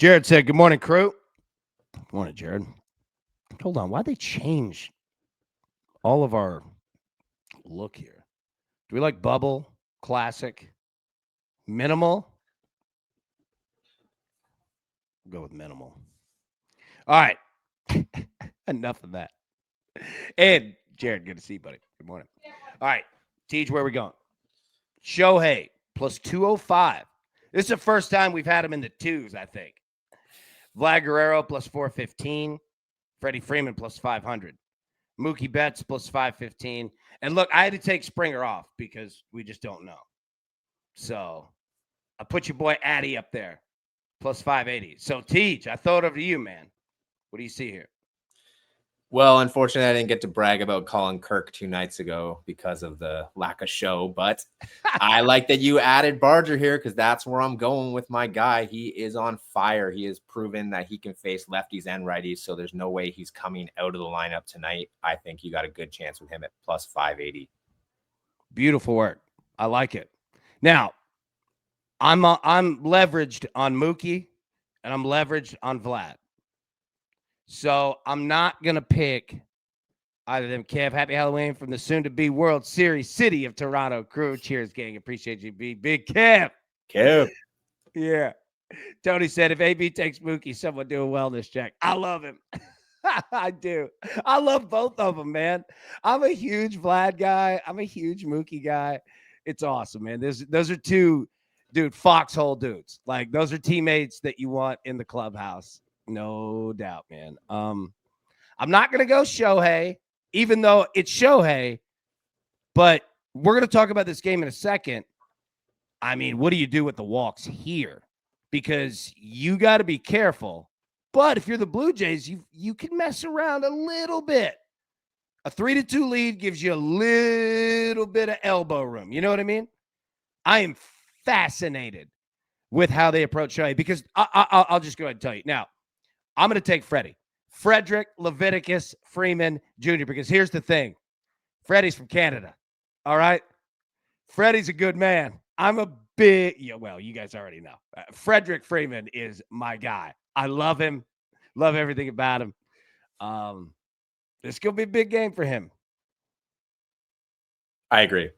Jared said, good morning, crew. Good morning, Jared. Hold on. Why'd they change all of our look here? Do we like bubble, classic, minimal? We'll go with minimal. All right. Enough of that. And Jared, good to see you, buddy. Good morning. All right. Teach, where are we going? Shohei plus 205. This is the first time we've had him in the twos, I think. Vlad Guerrero plus 415. Freddie Freeman plus 500. Mookie Betts plus 515. And look, I had to take Springer off because we just don't know. So I put your boy Addy up there, plus 580. So Teach, I throw it over to you, man. What do you see here? Well, unfortunately, I didn't get to brag about calling Kirk 2 nights ago because of the lack of show. But I like that you added Barger here because that's where I'm going with my guy. He is on fire. He has proven that he can face lefties and righties. So there's no way he's coming out of the lineup tonight. I think you got a good chance with him at plus 580. Beautiful work. I like it. Now, I'm leveraged on Mookie and I'm leveraged on Vlad. So I'm not going to pick either of them. Kev, happy Halloween from the soon-to-be World Series city of Toronto crew. Cheers, gang. Appreciate you, B. Big Kev. Kev. Yeah. Tony said, if AB takes Mookie, someone do a wellness check. I love him. I do. I love both of them, man. I'm a huge Vlad guy. I'm a huge Mookie guy. It's awesome, man. Those are two, foxhole dudes. Like, those are teammates that you want in the clubhouse. No doubt, man. I'm not going to go Shohei, even though it's Shohei, but we're going to talk about this game in a second. I mean, what do you do with the walks here? Because you got to be careful. But if you're the Blue Jays, you can mess around a little bit. A 3-2 lead gives you a little bit of elbow room. You know what I mean? I am fascinated with how they approach Shohei because I'll just go ahead and tell you. Now, I'm going to take Freddie. Frederick Leviticus Freeman Jr. Because here's the thing. Freddie's from Canada. All right? Freddie's a good man. I'm a big, you guys already know. Frederick Freeman is my guy. I love him. Love everything about him. This going to be a big game for him. I agree.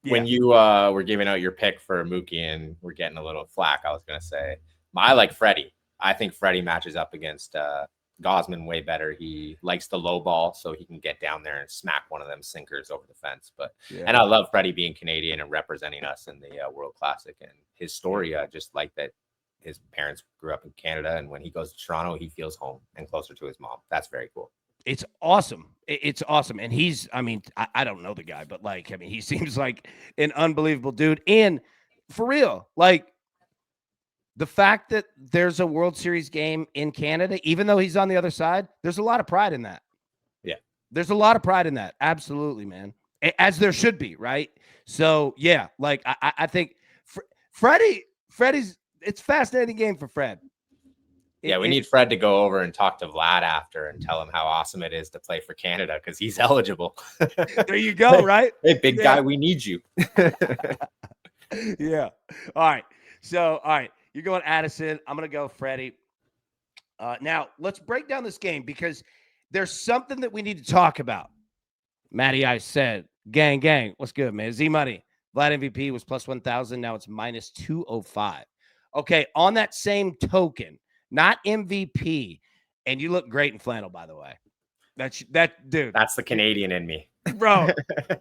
Yeah. When you were giving out your pick for Mookie and we're getting a little flack, I was going to say, I like Freddie. I think Freddie matches up against Gosman way better. He likes the low ball, so he can get down there and smack one of them sinkers over the fence. And I love Freddie being Canadian and representing us in the World Classic. And his story, just like that, his parents grew up in Canada, and when he goes to Toronto, he feels home and closer to his mom. That's very cool. It's awesome. It's awesome. And he's, I don't know the guy, but he seems like an unbelievable dude. And for real, the fact that there's a World Series game in Canada, even though he's on the other side, there's a lot of pride in that. Yeah. There's a lot of pride in that. Absolutely, man. As there should be, right? So, yeah, I think Freddie's, it's a fascinating game for Fred. Yeah, we need Fred to go over and talk to Vlad after and tell him how awesome it is to play for Canada because he's eligible. There you go, right? Hey, big guy, we need you. Yeah. All right. So, all right. You're going Addison. I'm going to go Freddie. Now, let's break down this game because there's something that we need to talk about. Matty Ice said, gang, what's good, man? Z-Money. Vlad MVP was plus 1,000. Now it's minus 205. Okay, on that same token, not MVP, and you look great in flannel, by the way. Dude. That's the Canadian in me. Bro,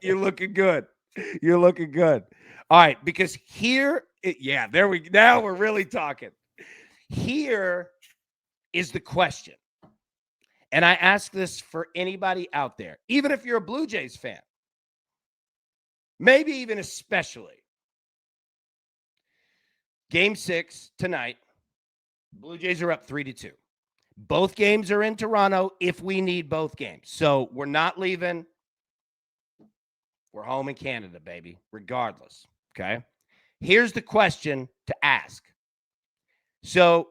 you're looking good. You're looking good. All right, because here, now we're really talking. Here is the question. And I ask this for anybody out there, even if you're a Blue Jays fan, maybe even especially. Game 6 tonight, Blue Jays are up 3-2. Both games are in Toronto if we need both games. So we're not leaving. We're home in Canada, baby, regardless. Okay. Here's the question to ask. So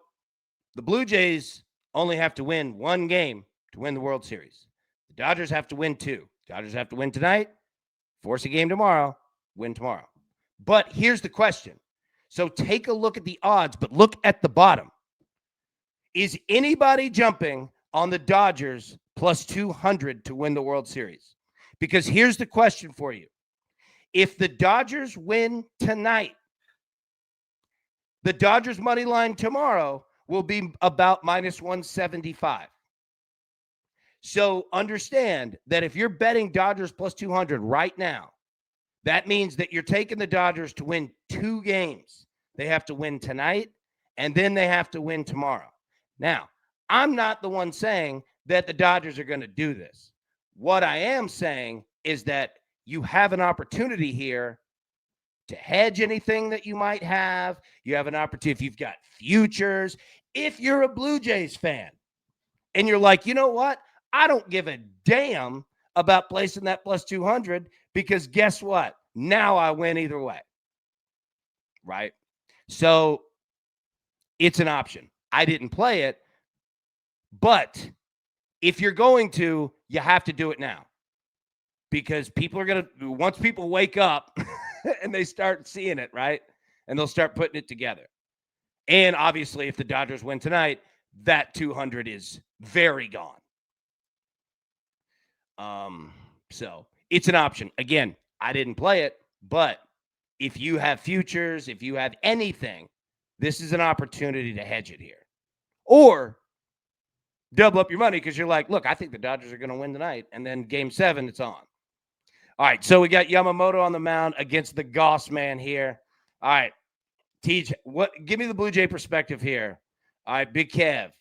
the Blue Jays only have to win one game to win the World Series. The Dodgers have to win 2. Dodgers have to win tonight, force a game tomorrow, win tomorrow. But here's the question. So take a look at the odds, but look at the bottom. Is anybody jumping on the Dodgers plus 200 to win the World Series? Because here's the question for you. If the Dodgers win tonight, the Dodgers money line tomorrow will be about minus 175. So understand that if you're betting Dodgers plus 200 right now, that means that you're taking the Dodgers to win 2 games. They have to win tonight, and then they have to win tomorrow. Now, I'm not the one saying that the Dodgers are going to do this. What I am saying is that you have an opportunity here to hedge anything that you might have. You have an opportunity if you've got futures. If you're a Blue Jays fan and you're like, you know what? I don't give a damn about placing that plus 200 because guess what? Now I win either way. Right? So it's an option. I didn't play it, but if you're going to, you have to do it now because people are going to, once people wake up and they start seeing it, right? And they'll start putting it together. And obviously, if the Dodgers win tonight, that 200 is very gone. So it's an option. Again, I didn't play it, but if you have futures, if you have anything, this is an opportunity to hedge it here. Or double up your money because you're like, look, I think the Dodgers are going to win tonight. And then game 7, it's on. All right, so we got Yamamoto on the mound against the Goss man here. All right, TJ, give me the Blue Jay perspective here. All right, Big Kev.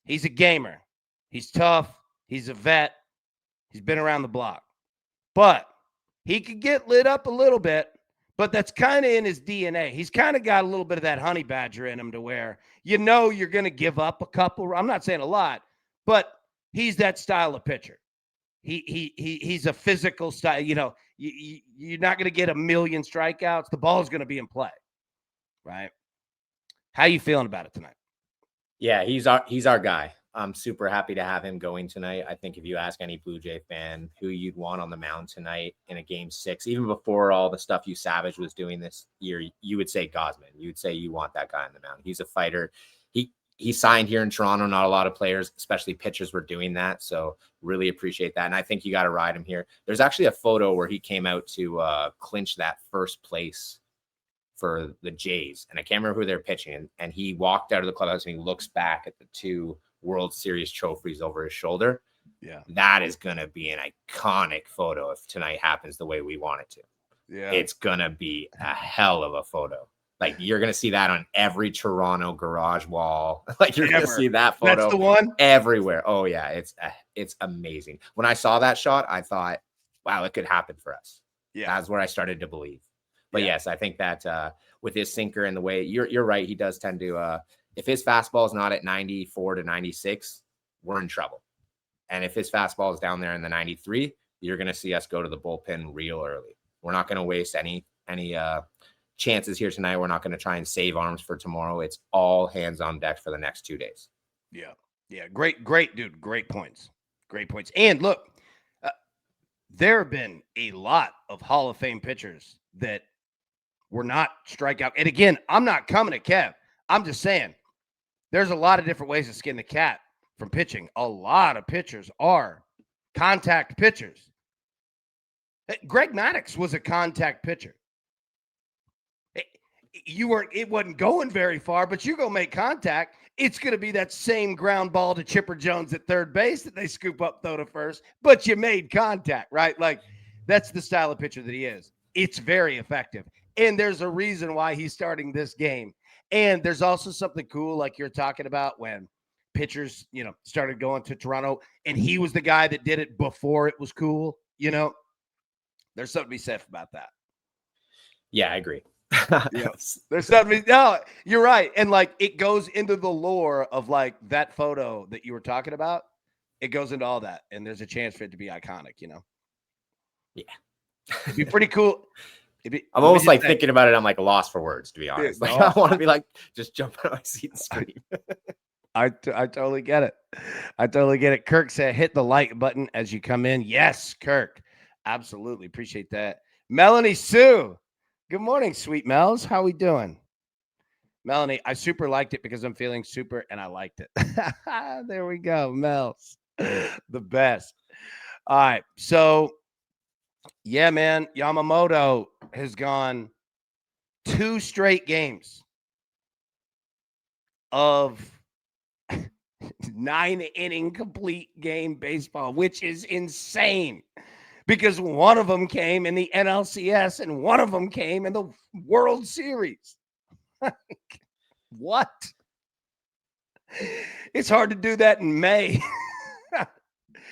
He's a gamer. He's tough. He's a vet. He's been around the block. But he could get lit up a little bit, but that's kind of in his DNA. He's kind of got a little bit of that honey badger in him to where you know you're going to give up a couple. I'm not saying a lot, but he's that style of pitcher. He's a physical style. You know, you're not going to get a million strikeouts. The ball's going to be in play, right? How you feeling about it tonight? Yeah, he's our guy. I'm super happy to have him going tonight. I think if you ask any Blue Jay fan who you'd want on the mound tonight in a game 6, even before all the stuff you Savage was doing this year, you would say Gausman. You'd say you want that guy on the mound. He's a fighter. He signed here in Toronto. Not a lot of players, especially pitchers, were doing that. So really appreciate that. And I think you got to ride him here. There's actually a photo where he came out to clinch that first place for the Jays. And I can't remember who they're pitching. And he walked out of the clubhouse and he looks back at the 2 World Series trophies over his shoulder. Yeah. That is going to be an iconic photo if tonight happens the way we want it to. Yeah. It's going to be a hell of a photo. Like you're going to see that on every Toronto garage wall. Like you're going to see that photo. That's the one everywhere. Oh yeah. It's amazing. When I saw that shot, I thought, wow, it could happen for us. Yeah. That's where I started to believe. But yes, I think that with his sinker and the way you're right. He does tend to, if his fastball is not at 94 to 96, we're in trouble. And if his fastball is down there in the 93, you're going to see us go to the bullpen real early. We're not going to waste any chances here tonight. We're not going to try and save arms for tomorrow. It's all hands on deck for the next 2 days. Yeah. Yeah. Great, dude. Great points. And look, there have been a lot of Hall of Fame pitchers that were not strikeout. And again, I'm not coming at Kev. I'm just saying there's a lot of different ways to skin the cat from pitching. A lot of pitchers are contact pitchers. Greg Maddux was a contact pitcher. It wasn't going very far, but you're going to make contact. It's going to be that same ground ball to Chipper Jones at third base that they scoop up, throw to first, but you made contact, right? Like that's the style of pitcher that he is. It's very effective. And there's a reason why he's starting this game. And there's also something cool, like you're talking about when pitchers, started going to Toronto and he was the guy that did it before it was cool. There's something to be said about that. Yeah, I agree. Yes. There's something. No, you're right. And like it goes into the lore of like that photo that you were talking about. It goes into all that. And there's a chance for it to be iconic, Yeah. It'd be pretty cool. I'm almost like thinking about it. I'm like lost for words, to be honest. Dude, I want to be like, just jump out of my seat and scream. I totally get it. Kirk said, hit the like button as you come in. Yes, Kirk. Absolutely. Appreciate that. Melanie Sue. Good morning, sweet Mel's. How we doing? Melanie, I super liked it because I'm feeling super and I liked it. There we go. Mel's the best. All right. So, yeah, man, Yamamoto has gone 2 straight games of 9 inning complete game baseball, which is insane because one of them came in the NLCS and one of them came in the World Series. What? It's hard to do that in May.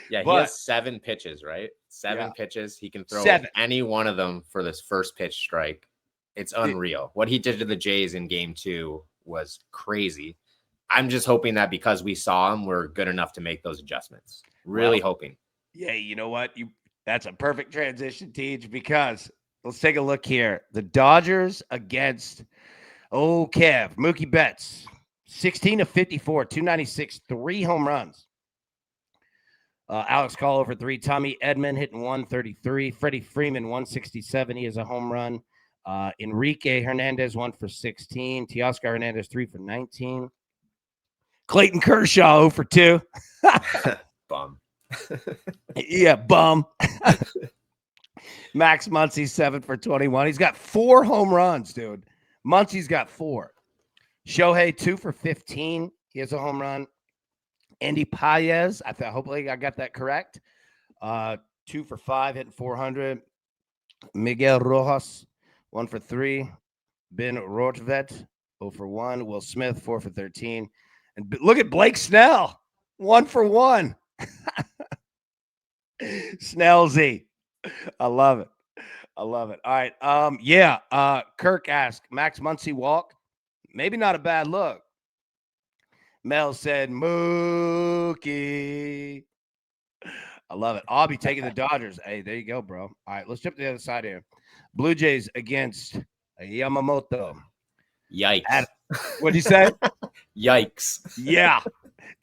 Yeah, he But has 7 pitches, right? Seven yeah, pitches. He can throw 7. any one of them for this first pitch strike. It's unreal. What he did to the Jays in game 2 was crazy. I'm just hoping that because we saw him, we're good enough to make those adjustments. Really hoping. Yeah, you know what? That's a perfect transition, Teach, because let's take a look here. The Dodgers against Kev, Mookie Betts, 16 of 54, 296, 3 home runs. Alex Call over 3. Tommy Edman hitting 133. Freddie Freeman 167. He has a home run. Enrique Hernandez 1 for 16. Teoscar Hernandez 3 for 19. Clayton Kershaw 0 for 2. Bum. Yeah, bum. Max Muncy 7 for 21. He's got 4 home runs, dude. Muncy's got 4. Shohei 2 for 15. He has a home run. Andy Paez, hopefully I got that correct. 2 for 5, hitting 400. Miguel Rojas, 1 for 3. Ben Rotvet, 0 for 1. Will Smith, 4 for 13. And look at Blake Snell, 1 for 1. Snellsy. I love it. All right. Kirk asked, Max Muncy walk? Maybe not a bad look. Mel said, Mookie. I love it. I'll be taking the Dodgers. Hey, there you go, bro. All right, let's jump to the other side here. Blue Jays against Yamamoto. Yikes. What'd you say? Yikes. Yeah.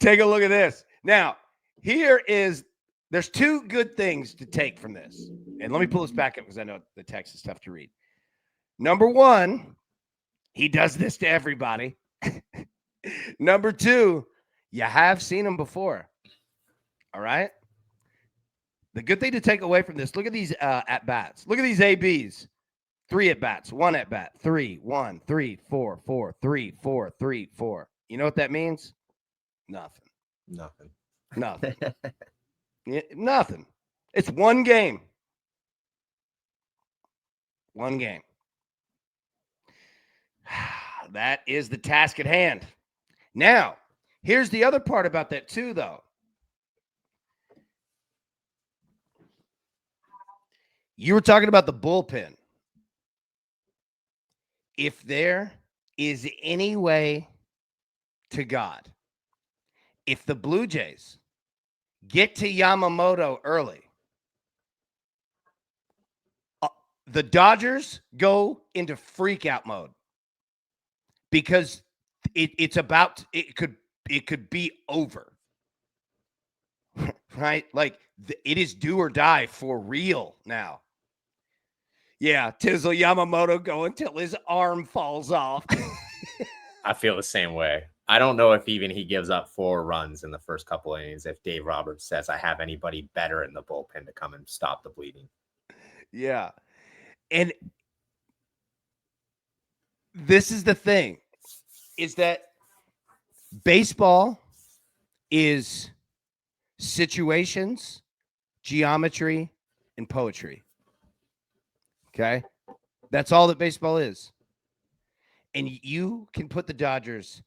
Take a look at this. Now, there's 2 good things to take from this. And let me pull this back up because I know the text is tough to read. Number 1, he does this to everybody. Number 2, you have seen him before. All right. The good thing to take away from this, look at these at bats. Look at these ABs. 3 at bats, 1 at bat, 3, 1, 3, 4, 4, 3, 4, 3, 4. You know what that means? Nothing. Nothing. It's 1 game. 1 game. That is the task at hand. Now, here's the other part about that too, though. You were talking about the bullpen. If there is any way to God, if the Blue Jays get to Yamamoto early, the Dodgers go into freak out mode because it could be over. Right? Like it is do or die for real now. Yeah, Tizzle Yamamoto go until his arm falls off. I feel the same way. I don't know if even he gives up 4 runs in the first couple innings if Dave Roberts says I have anybody better in the bullpen to come and stop the bleeding. Yeah. And this is the thing, is that baseball is situations, geometry, and poetry. Okay? That's all that baseball is. And you can put the Dodgers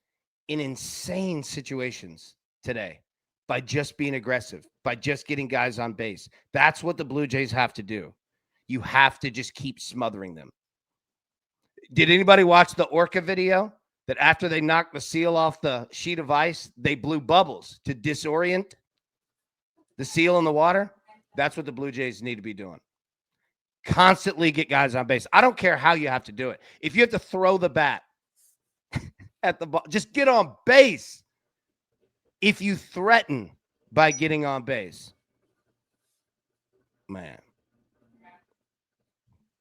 in insane situations today by just being aggressive, by just getting guys on base. That's what the Blue Jays have to do. You have to just keep smothering them. Did anybody watch the Orca video that after they knocked the seal off the sheet of ice, they blew bubbles to disorient the seal in the water? That's what the Blue Jays need to be doing. Constantly get guys on base. I don't care how you have to do it. If you have to throw the bat at the ball, just get on base. If you threaten by getting on base, man,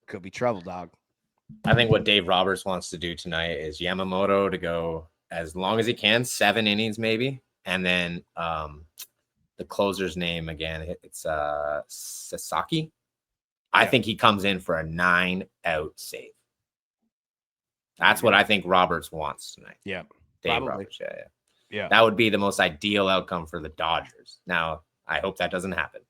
could be trouble, dog. I think what Dave Roberts wants to do tonight is Yamamoto to go as long as he can, 7 innings maybe, and then the closer's name again, it's Sasaki. I think he comes in for a 9-out save. That's what I think Roberts wants tonight. Yeah, Dave probably. Roberts. Yeah. That would be the most ideal outcome for the Dodgers. Now, I hope that doesn't happen.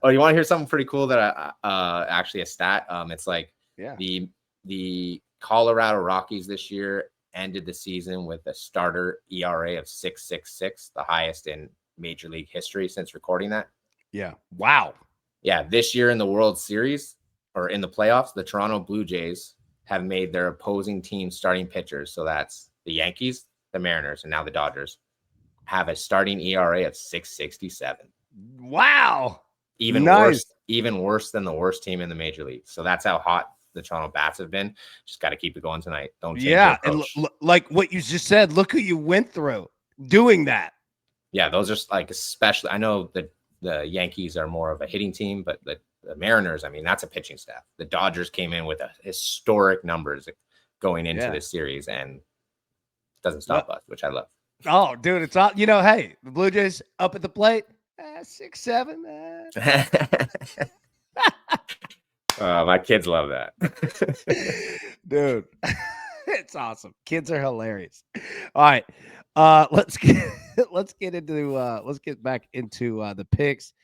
Oh, you want to hear something pretty cool that actually a stat? It's like the Colorado Rockies this year ended the season with a starter ERA of 6.66, the highest in Major League history since recording that. Yeah. Wow. Yeah, this year in the World Series or in the playoffs, the Toronto Blue Jays have made their opposing team starting pitchers. So that's the Yankees, the Mariners, and now the Dodgers have a starting ERA of 6.67. Wow. Even worse than the worst team in the major league. So that's how hot the Toronto Bats have been. Just got to keep it going tonight. Don't change your approach. And like what you just said, look who you went through doing that. Yeah, those are like, especially, I know that the Yankees are more of a hitting team, but the Mariners, I mean, that's a pitching staff. The Dodgers came in with a historic numbers going into this series and doesn't stop us, which I love. Oh, dude, it's all, hey, the Blue Jays up at the plate, 6-7. My kids love that. Dude, it's awesome. Kids are hilarious. All right. Let's get back into the picks.